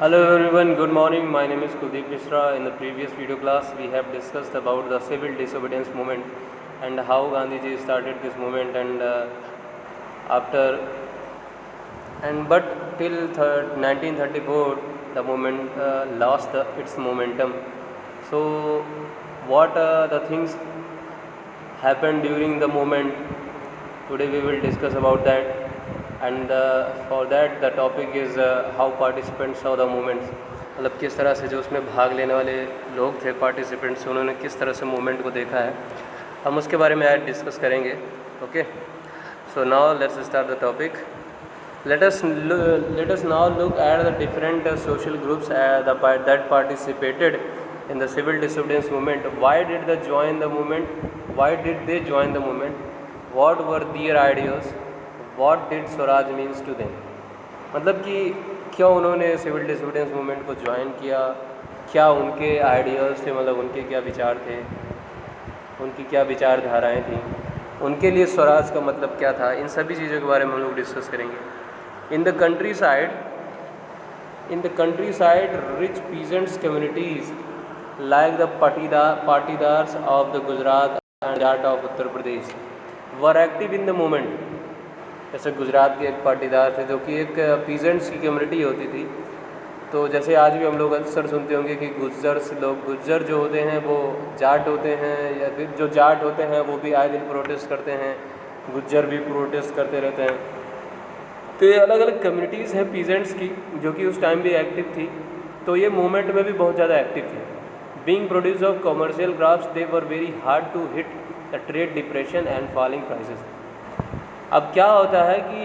Hello everyone, good morning. My name is Kuldeep Mishra. In the previous video class, we have discussed about the civil disobedience movement and how Gandhiji started this movement after but till 1934 the movement lost its momentum. So what the things happened during the movement? Today we will discuss about that. And for that the topic is how participants saw the movements, मतलब किस तरह से जो उसमें भाग लेने वाले लोग थे पार्टिसिपेंट्स, उन्होंने किस तरह से मूवमेंट को देखा है, हम उसके बारे में आज डिस्कस करेंगे. Okay, so now let's start the topic. let us now look at the different social groups that participated in the civil disobedience movement. Why did they join the movement? What were their ideas? What did Swaraj means to them, मतलब कि क्यों उन्होंने civil disobedience movement को join किया, क्या उनके ideas थे, मतलब उनके क्या विचार थे, उनकी क्या विचारधाराएं थी, उनके लिए स्वराज का मतलब क्या था, इन सभी चीज़ों के बारे में हम लोग डिस्कस करेंगे. In the country rich peasants communities like the Patidars of the Gujarat and Jat of Uttar Pradesh were active in the movement. जैसे गुजरात के एक पाटीदार थे जो कि एक पीजेंट्स की कम्युनिटी होती थी. तो जैसे आज भी हम लोग अक्सर सुनते होंगे कि गुज्जर जो होते हैं वो जाट होते हैं, या फिर जो जाट होते हैं वो भी आए दिन प्रोटेस्ट करते हैं, गुज्जर भी प्रोटेस्ट करते रहते हैं. तो ये अलग अलग कम्युनिटीज़ हैं पीजेंट्स की जो कि उस टाइम भी एक्टिव थी. तो ये मूवमेंट में भी बहुत ज़्यादा एक्टिव थी. Being produce of commercial crafts they were very hard to hit the trade depression and falling prices. अब क्या होता है कि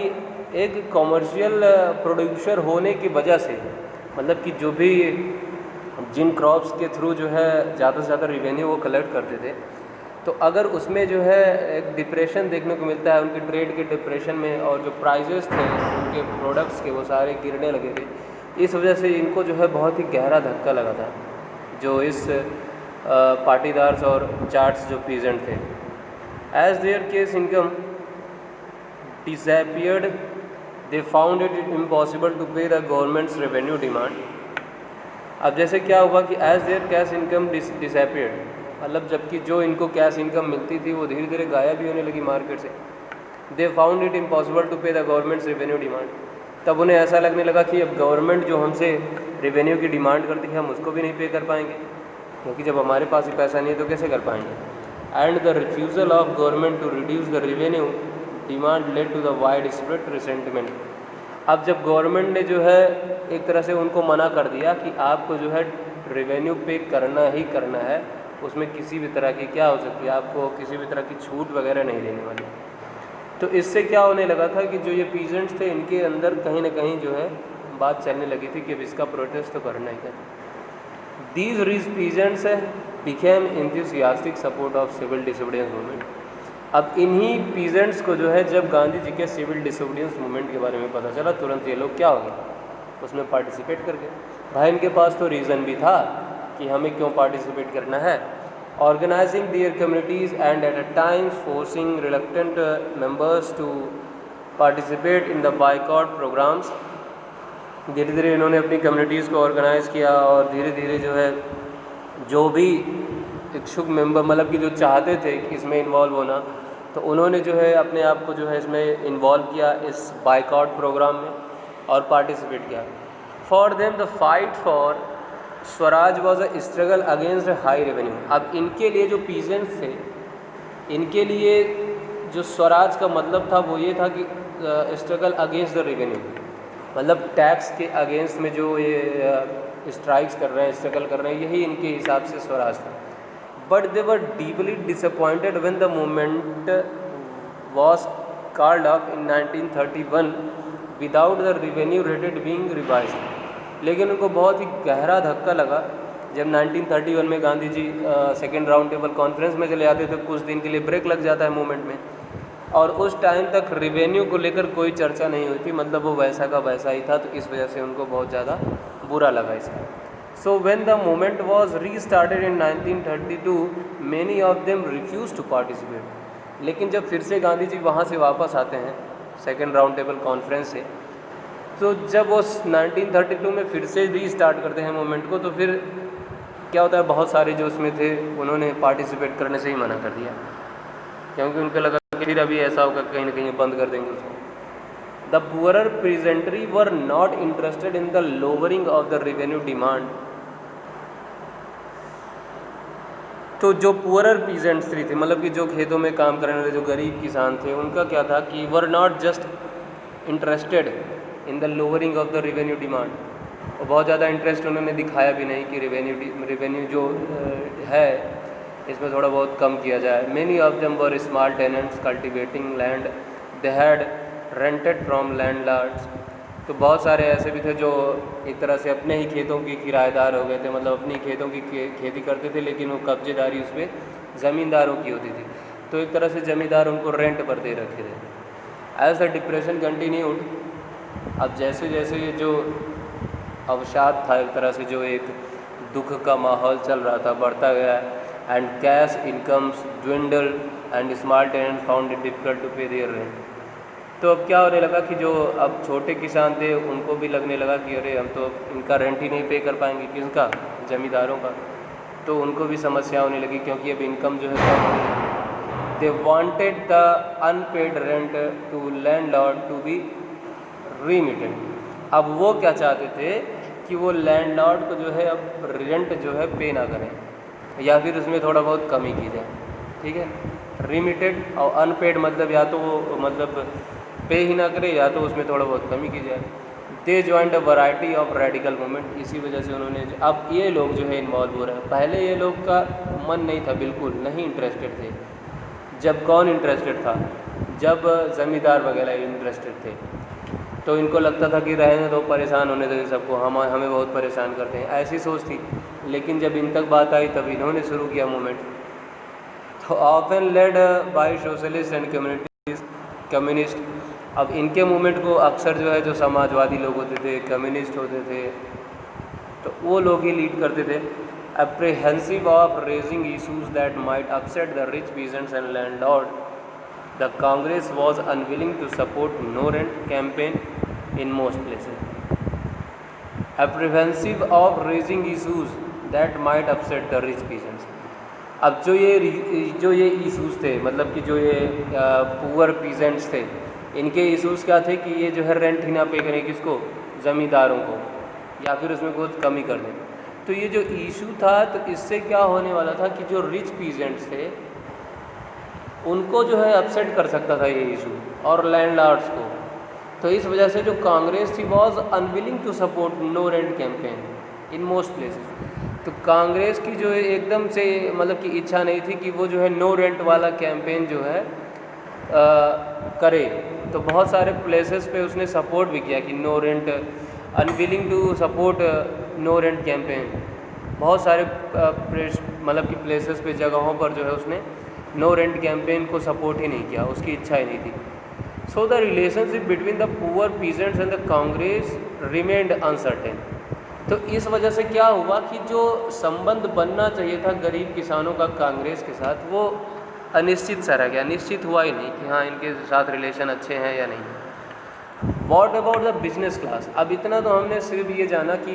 एक कमर्शियल प्रोड्यूसर होने की वजह से, मतलब कि जो भी जिन क्रॉप्स के थ्रू जो है ज़्यादा से ज़्यादा रिवेन्यू वो कलेक्ट करते थे, तो अगर उसमें जो है एक डिप्रेशन देखने को मिलता है उनके ट्रेड के डिप्रेशन में, और जो प्राइजेस थे उनके प्रोडक्ट्स के वो सारे गिरने लगे थे. इस वजह से इनको जो है बहुत ही गहरा धक्का लगा था, जो इस पाटीदार्स और जाट्स जो पीजेंट थे. As their cash income disappeared, they found it impossible to pay the government's revenue demand. अब जैसे क्या हुआ कि as their cash income disappeared, मतलब जबकि जो इनको कैश इनकम मिलती थी वो धीरे धीरे गायब भी होने लगी मार्केट से. they found it impossible to pay the government's revenue demand. तब उन्हें ऐसा लगने लगा कि अब गवर्नमेंट जो हमसे रेवेन्यू की डिमांड करती है हम उसको भी नहीं पे कर पाएंगे, क्योंकि जब हमारे पास ही पैसा नहीं है तो कैसे कर पाएंगे. And the refusal of government to reduce the revenue demand led to the widespread resentment. अब जब गवर्नमेंट ने जो है एक तरह से उनको मना कर दिया कि आपको जो है रेवेन्यू पे करना ही करना है, उसमें किसी भी तरह की क्या हो सकती है, आपको किसी भी तरह की छूट वगैरह नहीं देने वाली. तो इससे क्या होने लगा था कि जो ये पीजेंट्स थे इनके अंदर कहीं ना कहीं जो है बात चलने लगी थी कि अब इसका प्रोटेस्ट तो करना ही करना. These rich peasants became enthusiastic support of civil disobedience movement. अब इन्हीं पीजेंट्स को जो है जब गांधी जी के सिविल डिसोबीडियंस मूवमेंट के बारे में पता चला, तुरंत ये लोग क्या हो गए, उसमें पार्टिसिपेट कर गए. भाई इनके पास तो रीज़न भी था कि हमें क्यों पार्टिसिपेट करना है. Organising their communities and at a times forcing reluctant members to participate in the boycott programmes. धीरे धीरे इन्होंने अपनी कम्युनिटीज़ को ऑर्गेनाइज़ किया और धीरे धीरे जो है जो भी इच्छुक मेंबर, मतलब कि जो चाहते थे कि इसमें इन्वॉल्व होना, तो उन्होंने जो है अपने आप को जो है इसमें इन्वॉल्व किया इस बाइकआउट प्रोग्राम में और पार्टिसिपेट किया. For them the fight for Swaraj was a struggle against high revenue. अब इनके लिए जो पीजेंट्स थे, इनके लिए जो स्वराज का मतलब था वो ये था कि स्ट्रगल अगेंस्ट द रेवेन्यू, मतलब टैक्स के अगेंस्ट में जो ये स्ट्राइक्स कर रहे हैं, स्ट्रगल कर रहे हैं, यही इनके हिसाब से स्वराज था. But they were deeply disappointed when the movement was called off in 1931 without the revenue rate being revised. लेकिन उनको बहुत ही गहरा धक्का लगा जब 1931 में Gandhi ji second round table conference में चले जाते थे. कुछ दिन के लिए ब्रेक लग जाता है मूवमेंट में, और उस टाइम तक रेवेन्यू को लेकर कोई चर्चा नहीं हुई थी, मतलब वो वैसा का वैसा ही था. तो इस वजह से उनको बहुत ज़्यादा बुरा लगा इसका. So when the movement was restarted in 1932, many of them refused to participate. लेकिन जब फिर से गांधी जी वहाँ से वापस आते हैं सेकेंड राउंड टेबल कॉन्फ्रेंस से, तो जब वो 1932 में फिर से रीस्टार्ट करते हैं मूवमेंट को, तो फिर क्या होता है, बहुत सारे जो उसमें थे उन्होंने पार्टिसिपेट करने से ही मना कर दिया, क्योंकि उनको लगा कि फिर अभी ऐसा होगा कहीं ना कहीं बंद कर देंगे उसको। The poorer peasantry were not interested in the lowering of the revenue demand. तो जो पुअरर पीजेंट्री थे, मतलब कि जो खेतों में काम करने वाले जो गरीब किसान थे, उनका क्या था कि were not just interested in the lowering of the revenue demand, और बहुत ज़्यादा इंटरेस्ट उन्होंने दिखाया भी नहीं कि रेवेन्यू जो है इसमें थोड़ा बहुत कम किया जाए। Many of them were small tenants cultivating land they had rented from landlords. तो बहुत सारे ऐसे भी थे जो एक तरह से अपने ही खेतों के किराएदार हो गए थे, मतलब अपनी खेतों की खेती करते थे, लेकिन वो कब्जेदारी उस पर ज़मींदारों की होती थी, तो एक तरह से ज़मींदार उनको रेंट पर दे रखे थे। एज द डिप्रेशन कंटिन्यूड, अब जैसे जैसे ये जो अवसाद था, एक तरह से जो एक दुख का माहौल चल रहा था, बढ़ता गया, and cash incomes dwindle and small tenant found it difficult to pay their rent. तो अब क्या होने लगा कि जो अब छोटे किसान थे उनको भी लगने लगा कि अरे हम तो इनका रेंट ही नहीं पे कर पाएंगे, किसका, ज़मींदारों का, तो उनको भी समस्या होने लगी, क्योंकि अब इनकम जो है कम हो रही। They wanted the unpaid rent to landlord to be remitted. अब वो क्या चाहते थे कि वो लैंडलॉर्ड को जो है अब रेंट जो है पे ना करें, या फिर उसमें थोड़ा बहुत कमी की जाए, ठीक है। रीमिटेड और अनपेड मतलब या तो वो मतलब पे ही ना करे, या तो उसमें थोड़ा बहुत कमी की जाए। They joined a variety of radical movement. इसी वजह से उन्होंने अब ये लोग जो है इन्वॉल्व हो रहे हैं। पहले ये लोग का मन नहीं था, बिल्कुल नहीं इंटरेस्टेड थे। जब कौन इंटरेस्टेड था, जब ज़मींदार वगैरह इंटरेस्टेड थे, तो इनको लगता था कि रहने दो, परेशान होने दो, सबको हमें बहुत परेशान करते हैं, ऐसी सोच थी। लेकिन जब इन तक बात आई तब इन्होंने शुरू किया मूवमेंट। तो often led by socialist and communist. अब इनके मूवमेंट को अक्सर जो है जो समाजवादी लोग होते थे, कम्युनिस्ट होते थे, तो वो लोग ही लीड करते थे। apprehensive of raising issues that might upset the rich peasants and landlord, the Congress was unwilling to support no rent campaign in most places. Apprehensive of raising issues that might upset the rich peasants. अब जो ये issues थे, मतलब कि जो ये poor peasants थे, इनके इशूज़ क्या थे कि ये जो है रेंट ही ना पे करें, किसको, ज़मींदारों को, या फिर उसमें कुछ कमी कर दें। तो ये जो इशू था, तो इससे क्या होने वाला था कि जो रिच पीजेंट्स थे उनको जो है अपसेट कर सकता था ये इशू, और लैंडलॉर्ड्स को। तो इस वजह से जो कांग्रेस थी was unwilling to support no rent campaign in most places. तो कांग्रेस की जो एकदम से मतलब कि इच्छा नहीं थी कि वो जो है नो रेंट वाला कैंपेन जो है करे। तो बहुत सारे प्लेसेस पे उसने सपोर्ट भी किया कि no rent, unwilling to support no rent campaign. बहुत सारे मतलब कि प्लेसेस पे, जगहों पर जो है उसने नो रेंट कैंपेन को सपोर्ट ही नहीं किया, उसकी इच्छा ही नहीं थी। So the relationship between the poor peasants and the Congress remained uncertain. तो इस वजह से क्या हुआ कि जो संबंध बनना चाहिए था गरीब किसानों का कांग्रेस के साथ, वो अनिश्चित सा रह गया, निश्चित हुआ ही नहीं कि हाँ इनके साथ रिलेशन अच्छे हैं या नहीं। What about the business class. अब इतना तो हमने सिर्फ ये जाना कि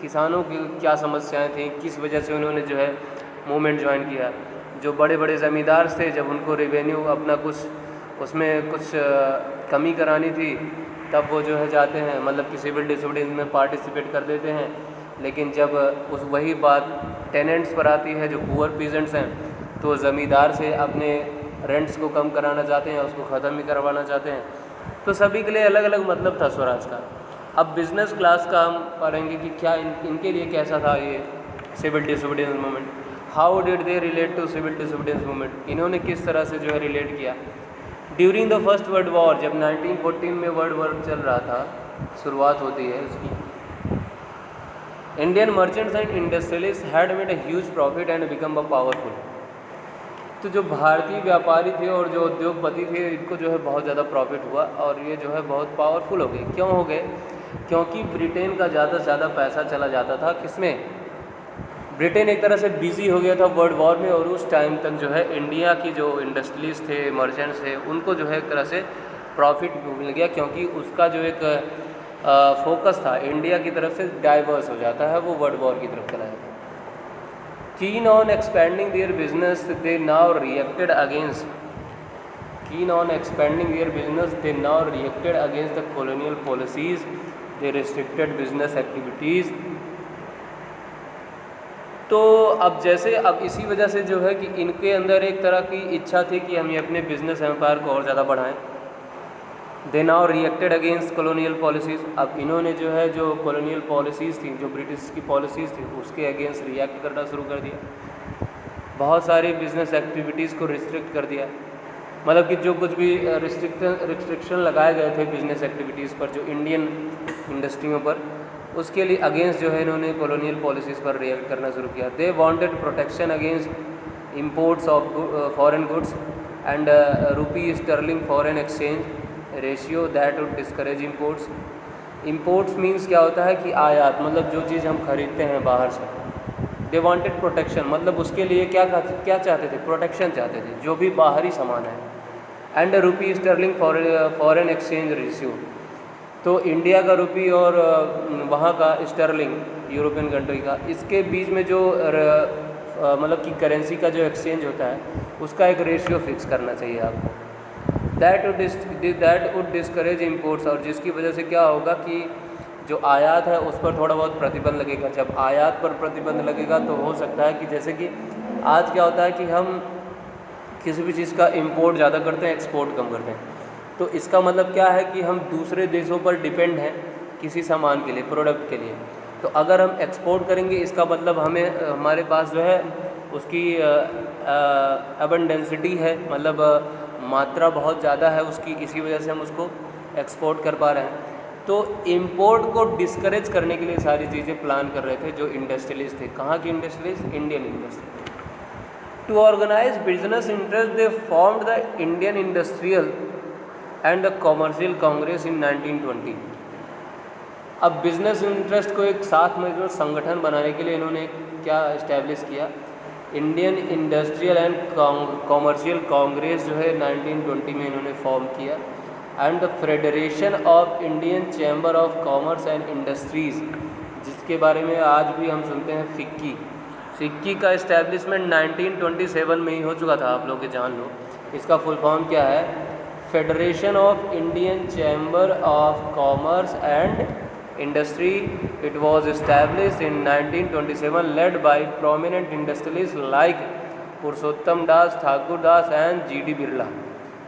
किसानों की क्या समस्याएं थी, किस वजह से उन्होंने जो है मूवमेंट ज्वाइन किया। जो बड़े बड़े ज़मींदार थे, जब उनको रेवेन्यू अपना कुछ उसमें कुछ कमी करानी थी, तब वो जो है जाते हैं, मतलब कि सिविल डिसोबीडियंस में पार्टिसिपेट कर देते हैं। लेकिन जब उस वही बात टेनेंट्स पर आती है, जो पुअर पीजेंट्स हैं, तो ज़मींदार से अपने रेंट्स को कम कराना चाहते हैं, उसको ख़त्म भी करवाना चाहते हैं। तो सभी के लिए अलग अलग मतलब था स्वराज का। अब बिज़नेस क्लास का हम पढ़ेंगे कि क्या इनके लिए कैसा था ये civil disobedience movement. How did they relate to civil disobedience movement. इन्होंने किस तरह से जो है रिलेट किया। During the First World War, जब 1914 में वर्ल्ड वॉर चल रहा था, शुरुआत होती है उसकी, Indian merchants and industrialist had made a huge profit and become a powerful. तो जो भारतीय व्यापारी थे और जो उद्योगपति थे, इनको जो है बहुत ज़्यादा प्रॉफिट हुआ और ये जो है बहुत पावरफुल हो गए। क्यों हो गए? क्योंकि ब्रिटेन का ज़्यादा से ज़्यादा पैसा चला जाता था किसमें, ब्रिटेन एक तरह से बिजी हो गया था वर्ल्ड वॉर में, और उस टाइम तक जो है इंडिया की जो इंडस्ट्रीज थे, मर्चेंट्स थे, उनको जो है एक तरह से प्रॉफिट मिल गया, क्योंकि उसका जो एक फोकस था इंडिया की तरफ से डाइवर्स हो जाता है, वो वर्ल्ड वॉर की तरफ चला जाता है। Keen on expanding their business, they now reacted against the colonial policies. They restricted business activities. तो अब इसी वजह से जो है कि इनके अंदर एक तरह की इच्छा थी कि हम ये अपने बिजनेस एम्पायर को और ज़्यादा बढ़ाएं। They now reacted against colonial policies. अब इन्होंने जो है जो कॉलोनियल पॉलिसीज़ थी, जो ब्रिटिश की पॉलिसीज़ थी, उसके अगेंस्ट रिएक्ट करना शुरू कर दिया। बहुत सारी बिजनेस एक्टिविटीज़ को रिस्ट्रिक्ट कर दिया, मतलब कि जो कुछ भी रिस्ट्रिक्शन लगाए गए थे बिजनेस एक्टिविटीज़ पर, जो इंडियन इंडस्ट्रियों पर, उसके लिए अगेंस्ट जो है इन्होंने कॉलोनियल पॉलिसीज़ पर रिएक्ट करना शुरू किया। They wanted protection against imports of foreign goods and rupee sterling foreign exchange ratio that would discourage imports. Imports means क्या होता है कि आयात, मतलब जो चीज़ हम खरीदते हैं बाहर से। दे वांटेड प्रोटेक्शन, मतलब उसके लिए क्या चाहते थे, प्रोटेक्शन चाहते थे, जो भी बाहरी सामान है। And rupee sterling foreign exchange ratio, तो इंडिया का रुपी और वहाँ का स्टर्लिंग यूरोपियन कंट्री का, इसके बीच में जो मतलब कि करेंसी का जो एक्सचेंज होता है, उसका एक रेशियो फिक्स करना चाहिए आपको। दैट वुड डिस्करेज इंपोर्ट्स, और जिसकी वजह से क्या होगा कि जो आयात है उस पर थोड़ा बहुत प्रतिबंध लगेगा। जब आयात पर प्रतिबंध लगेगा तो हो सकता है कि जैसे कि आज क्या होता है कि हम किसी भी चीज़ का इंपोर्ट ज़्यादा करते हैं, एक्सपोर्ट कम करते हैं। तो इसका मतलब क्या है कि हम दूसरे देशों पर डिपेंड हैं किसी सामान के लिए, प्रोडक्ट के लिए। तो अगर हम एक्सपोर्ट करेंगे, इसका मतलब हमारे पास जो है उसकी अबंडेंसिटी है, मतलब मात्रा बहुत ज़्यादा है उसकी, इसी वजह से हम उसको एक्सपोर्ट कर पा रहे हैं। तो इंपोर्ट को डिस्करेज करने के लिए सारी चीज़ें प्लान कर रहे थे जो इंडस्ट्रियलिस्ट थे। कहाँ के industrialist? Indian industry. To organise business interest they formed the Indian industrial and the commercial congress in 1920। अब बिजनेस इंटरेस्ट को एक साथ में जो संगठन बनाने के लिए इन्होंने क्या इस्टेब्लिश किया, Indian industrial and commercial Congress जो है 1920 में इन्होंने फॉर्म किया। And the federation of Indian chamber of commerce and industries, जिसके बारे में आज भी हम सुनते हैं फिक्की का इस्टेब्लिशमेंट 1927 में ही हो चुका था, आप लोग जान लो। इसका फुल फॉर्म क्या है? Federation of Indian chamber of commerce and industry. It was established in 1927 led by prominent industrialist like Purushottam Das, Thakur Das and G D. Birla.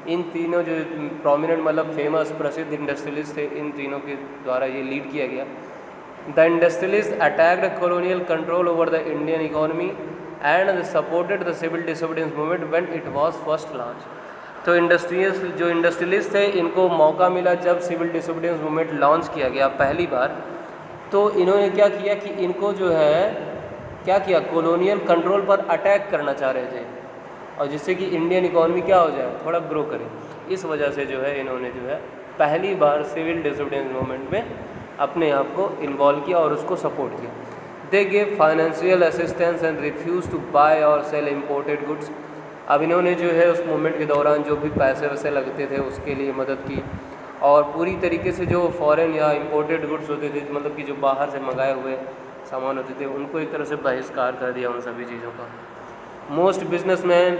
इन तीनों जो प्रोमिनेंट मतलब फेमस प्रसिद्ध इंडस्ट्रियलिस्ट थे, इन तीनों के द्वारा ये लीड किया गया। The industrialist attacked colonial control over the Indian economy and supported the civil disobedience movement when it was first launch. तो इंडस्ट्रियलिस्ट थे, इनको मौका मिला जब सिविल डिसोबीडियंस मूवमेंट लॉन्च किया गया पहली बार, तो इन्होंने क्या किया कि इनको जो है क्या किया, कॉलोनियल कंट्रोल पर अटैक करना चाह रहे थे, और जिससे कि इंडियन इकोनॉमी क्या हो जाए, थोड़ा ग्रो करे। इस वजह से जो है इन्होंने जो है पहली बार सिविल डिसोबीडियंस मूवमेंट में अपने आप को इन्वॉल्व किया और उसको सपोर्ट किया। They gave financial assistance and refuse to buy or sell imported goods. अब इन्होंने जो है उस मूवमेंट के दौरान जो भी पैसे वैसे लगते थे उसके लिए मदद की, और पूरी तरीके से जो फॉरेन या इम्पोर्टेड गुड्स होते थे, मतलब कि जो बाहर से मंगाए हुए सामान होते थे, उनको एक तरह से बहिष्कार कर दिया उन सभी चीज़ों का। Most businessmen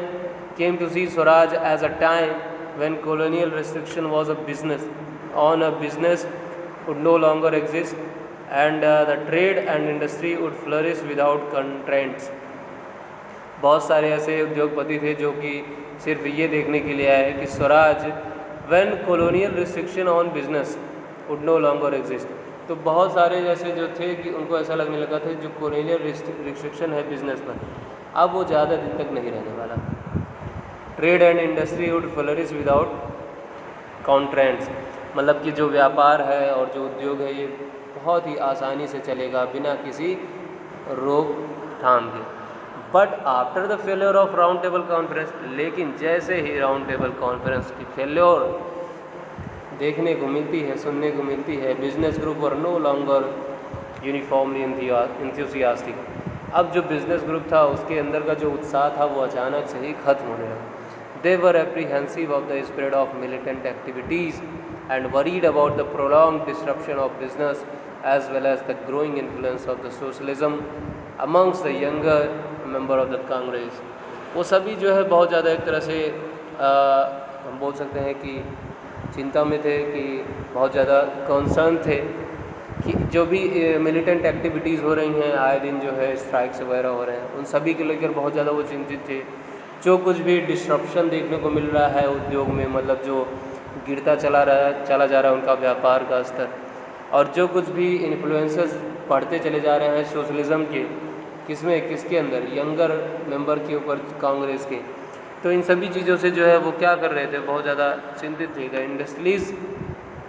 came to see Swaraj as a time when colonial restriction was a business would no longer exist and the trade and industry would flourish without constraints। बहुत सारे ऐसे उद्योगपति थे जो कि सिर्फ ये देखने के लिए आए कि Swaraj when colonial restriction on business would no longer exist। तो बहुत सारे जैसे जो थे कि उनको ऐसा लगने लगा था जो colonial restriction है बिजनेस पर, अब वो ज़्यादा दिन तक नहीं रहने वाला। Trade and industry would flourish without constraints, मतलब कि जो व्यापार है और जो उद्योग है ये बहुत ही आसानी से चलेगा बिना किसी रोकथाम के। But after the failure of round table conference, लेकिन जैसे ही राउंड टेबल कॉन्फ्रेंस की फेल्योर देखने को मिलती है, सुनने को मिलती है, बिजनेस ग्रुप और नो लॉन्गर यूनिफॉर्मली इंथ्यूसियास्टिक। अब जो बिज़नेस ग्रुप था उसके अंदर का जो उत्साह था वो अचानक से ही खत्म होने लगा। They were apprehensive of the spread of militant activities and worried about the prolonged disruption of business as well as the growing influence of the socialism amongst the younger member of the Congress. वो सभी जो है बहुत ज़्यादा एक तरह से हम बोल सकते हैं कि चिंता में थे, कि बहुत ज़्यादा कंसर्न थे कि जो भी मिलिटेंट एक्टिविटीज़ हो रही हैं, आए दिन जो है स्ट्राइक्स वगैरह हो रहे हैं, उन सभी को लेकर बहुत ज़्यादा वो चिंतित थे। जो कुछ भी डिस्ट्रप्शन देखने को मिल रहा है उद्योग में, मतलब जो गिरता चला जा रहा है उनका व्यापार का स्तर, और जो कुछ भी इन्फ्लुएंसेस बढ़ते चले जा रहे हैं सोशलिज़म के, किसके अंदर, यंगर मेंबर के ऊपर कांग्रेस के, तो इन सभी चीज़ों से जो है वो क्या कर रहे थे, बहुत ज़्यादा चिंतित थे।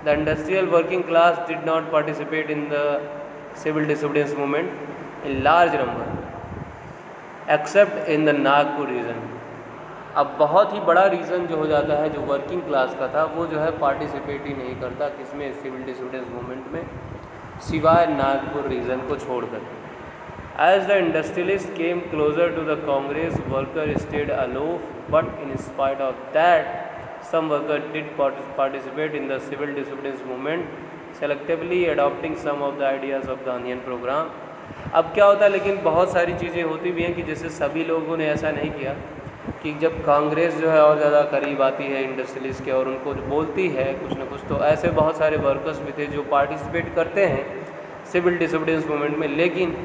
The industrial working class did not participate in the civil disobedience movement in large number except in the Nagpur region. अब बहुत ही बड़ा रीज़न जो हो जाता है, जो वर्किंग क्लास का था, वो जो है पार्टिसिपेट ही नहीं करता किसमें, सिविल डिसोबीडियंस मूवमेंट में, सिवाय नागपुर रीजन को छोड़कर। As the industrialists came closer to the Congress, workers stayed aloof, but in spite of that, some workers did participate in the civil disobedience movement, selectively adopting some of the ideas of Gandhian program. अब क्या होता है, लेकिन बहुत सारी चीज़ें होती भी हैं कि जैसे सभी लोगों ने ऐसा नहीं किया कि जब कांग्रेस जो है और ज़्यादा करीब आती है इंडस्ट्रियलिस्ट के और उनको बोलती है कुछ ना कुछ, तो ऐसे बहुत सारे वर्कर्स भी थे जो पार्टिसिपेट करते हैं सिविल डिसोबीडियंस मूवमेंट में, लेकिन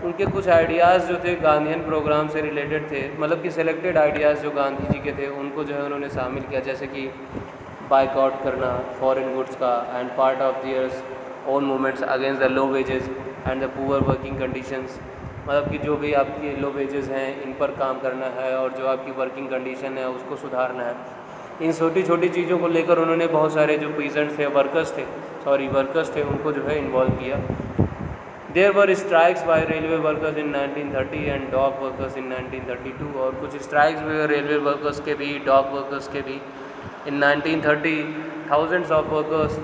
उनके कुछ आइडियाज़ जो थे गांधीयन प्रोग्राम से रिलेटेड थे, मतलब कि सिलेक्टेड आइडियाज़ जो गांधी जी के थे उनको जो है उन्होंने शामिल किया, जैसे कि बाइकआउट करना फॉरेन गुड्स का, and part of theirs own movements against the low wages and the poor working conditions, मतलब कि जो भी आपकी लो वेजेस हैं इन पर काम करना है और जो आपकी वर्किंग कंडीशन है उसको सुधारना है। इन छोटी छोटी चीज़ों को लेकर उन्होंने बहुत सारे जो पीजेंट्स थे, वर्कर्स थे उनको जो है इन्वॉल्व किया। There were strikes by railway workers in 1930 and dock workers in 1932, और कुछ स्ट्राइक्स हुए रेलवे वर्कर्स के भी, डॉक वर्कर्स के भी। In 1930, thousands of workers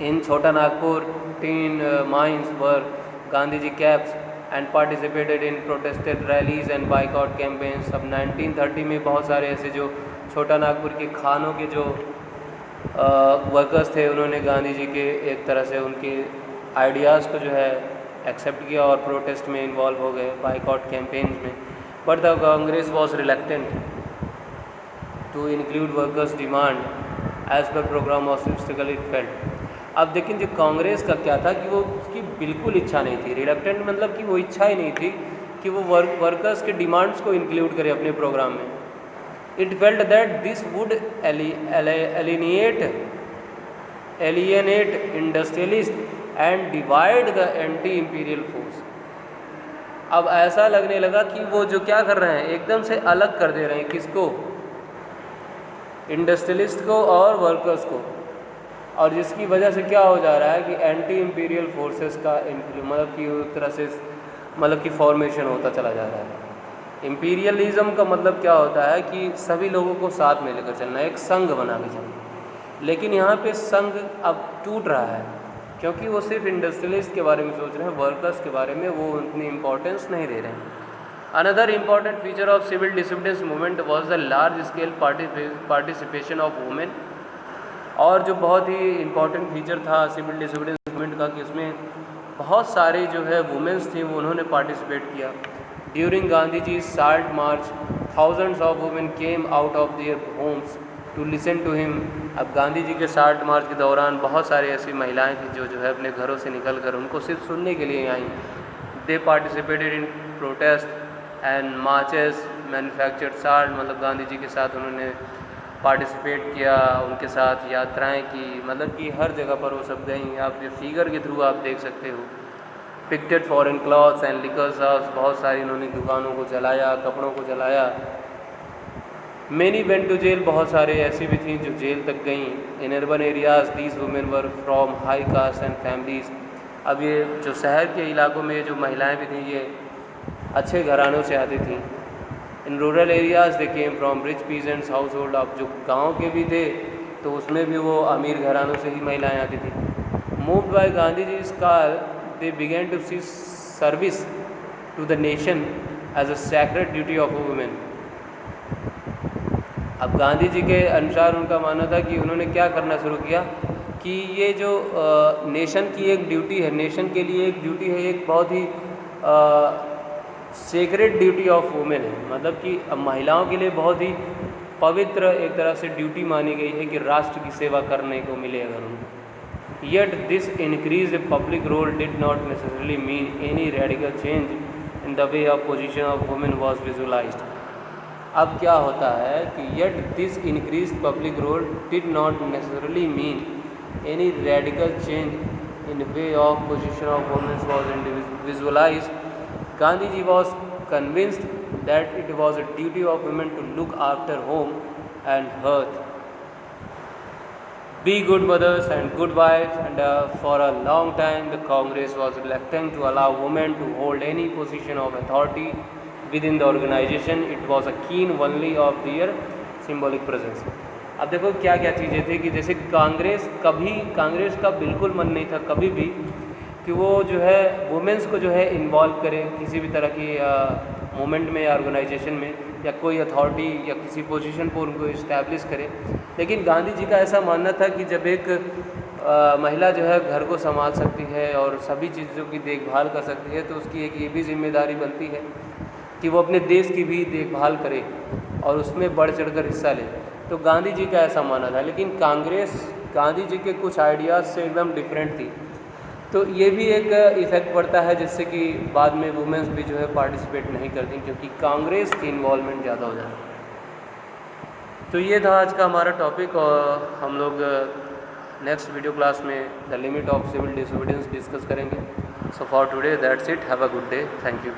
in Chota Nagpur tin mines were Gandhiji caps and participated in protested rallies and boycott campaigns। अब 1930 में बहुत सारे ऐसे जो छोटा नागपुर के खानों के जो वर्कर्स थे, उन्होंने गांधी जी के एक तरह से उनके आइडियाज़ को जो है एक्सेप्ट किया और प्रोटेस्ट में इन्वॉल्व हो गए, बाइकआउट कैंपेन्स में। But the Congress was reluctant to include workers demand as per programme of strictly it felt. अब लेकिन जो कांग्रेस का क्या था कि वो उसकी बिल्कुल इच्छा नहीं थी, रिलेक्टेंट मतलब कि वो इच्छा ही नहीं थी कि वो वर्कर्स के डिमांड्स को इंक्लूड करे अपने प्रोग्राम में। It felt that this would alienate industrialist and divide the anti imperial force. अब ऐसा लगने लगा कि वो जो क्या कर रहे हैं, एकदम से अलग कर दे रहे हैं, किसको, इंडस्ट्रियलिस्ट को और वर्कर्स को, और जिसकी वजह से क्या हो जा रहा है कि एंटी इम्पीरियल फोर्सेस का मतलब कि एक तरह से मतलब कि फॉर्मेशन होता चला जा रहा है। इम्पीरियलिज्म का मतलब क्या होता है कि सभी लोगों को साथ में लेकर चलना, एक संघ बना के चलना, लेकिन यहाँ पे संघ अब टूट रहा है क्योंकि वो सिर्फ इंडस्ट्रियलिस्ट के बारे में सोच रहे हैं, वर्कर्स के बारे में वो उतनी इम्पोर्टेंस नहीं दे रहे हैं। Another important feature of civil disobedience movement was the large scale participation of women. और जो बहुत ही इम्पॉर्टेंट फीचर था सिविल डिसोबीडियंस मूवमेंट का कि इसमें बहुत सारे जो है वुमेन्स थी, वो उन्होंने पार्टिसिपेट किया। During Gandhi ji salt march thousands of women came out of their homes to listen to him. अब गांधी जी के साल्ट मार्च के दौरान बहुत सारी ऐसी महिलाएं थी जो है अपने घरों से निकल कर उनको सिर्फ सुनने के लिए आई। They participated in protest and marches manufactured salt, मतलब गांधी जी के साथ उन्होंने पार्टिसिपेट किया, उनके साथ यात्राएं की, मतलब कि हर जगह पर वो सब गई। आप ये फिगर के थ्रू आप देख सकते हो। Picked foreign clothes and liquor shops, बहुत सारी इन्होंने दुकानों को जलाया, कपड़ों को जलाया। मेनी वेंट टू जेल, बहुत सारे ऐसी भी थी जो जेल तक गई। In urban areas these women were from high cast and families. अब ये जो शहर के इलाकों में जो महिलाएं भी थीं ये अच्छे घरानों से आती थीं। In rural areas they came from rich peasants house hold. अब जो गाँव के भी थे तो उसमें भी वो अमीर घरानों से ही महिलाएँ आती थीं। Moved by Gandhi ji call they began to see service to the nation as a sacred duty of a women. अब गांधी जी के अनुसार उनका मानना था कि उन्होंने क्या करना शुरू किया कि ये जो नेशन की एक ड्यूटी है, नेशन के लिए एक ड्यूटी है, एक बहुत ही सेक्रेड ड्यूटी ऑफ वुमेन है, मतलब कि अब महिलाओं के लिए बहुत ही पवित्र एक तरह से ड्यूटी मानी गई है कि राष्ट्र की सेवा करने को मिले अगर उनको। Yet this increase public role did not necessarily mean any radical change in the way of position of women was visualised. अब क्या होता है कि yet this increase public role did not necessarily mean any radical change in way of position of women was visualised. Gandhi ji was convinced that it was a duty of women to look after home and hearth, be good mothers and good wives, and for a long time the Congress was reluctant to allow women to hold any position of authority within the organization. It was a keen only of their symbolic presence. अब देखो क्या क्या चीज़ें थी कि जैसे कांग्रेस का बिल्कुल मन नहीं था कभी भी कि वो जो है वुमेंस को जो है इन्वॉल्व करे किसी भी तरह की मूवमेंट में या ऑर्गेनाइजेशन में या कोई अथॉरिटी या किसी पोजीशन पर उनको इस्टेब्लिश करे। लेकिन गांधी जी का ऐसा मानना था कि जब एक महिला जो है घर को संभाल सकती है और सभी चीज़ों की देखभाल कर सकती है तो उसकी एक ये भी जिम्मेदारी बनती है कि वो अपने देश की भी देखभाल करे और उसमें बढ़ चढ़कर हिस्सा ले। तो गांधी जी का ऐसा मानना था, लेकिन कांग्रेस गांधी जी के कुछ आइडियाज़ से एकदम डिफरेंट थी। तो ये भी एक इफ़ेक्ट पड़ता है जिससे कि बाद में वुमेंस भी जो है पार्टिसिपेट नहीं करती क्योंकि कांग्रेस की इन्वॉल्वमेंट ज़्यादा हो जाती है। तो ये था आज का हमारा टॉपिक और हम लोग नेक्स्ट वीडियो क्लास में the limit of civil disobedience discuss करेंगे। So for today that's it, have a good day, thank you.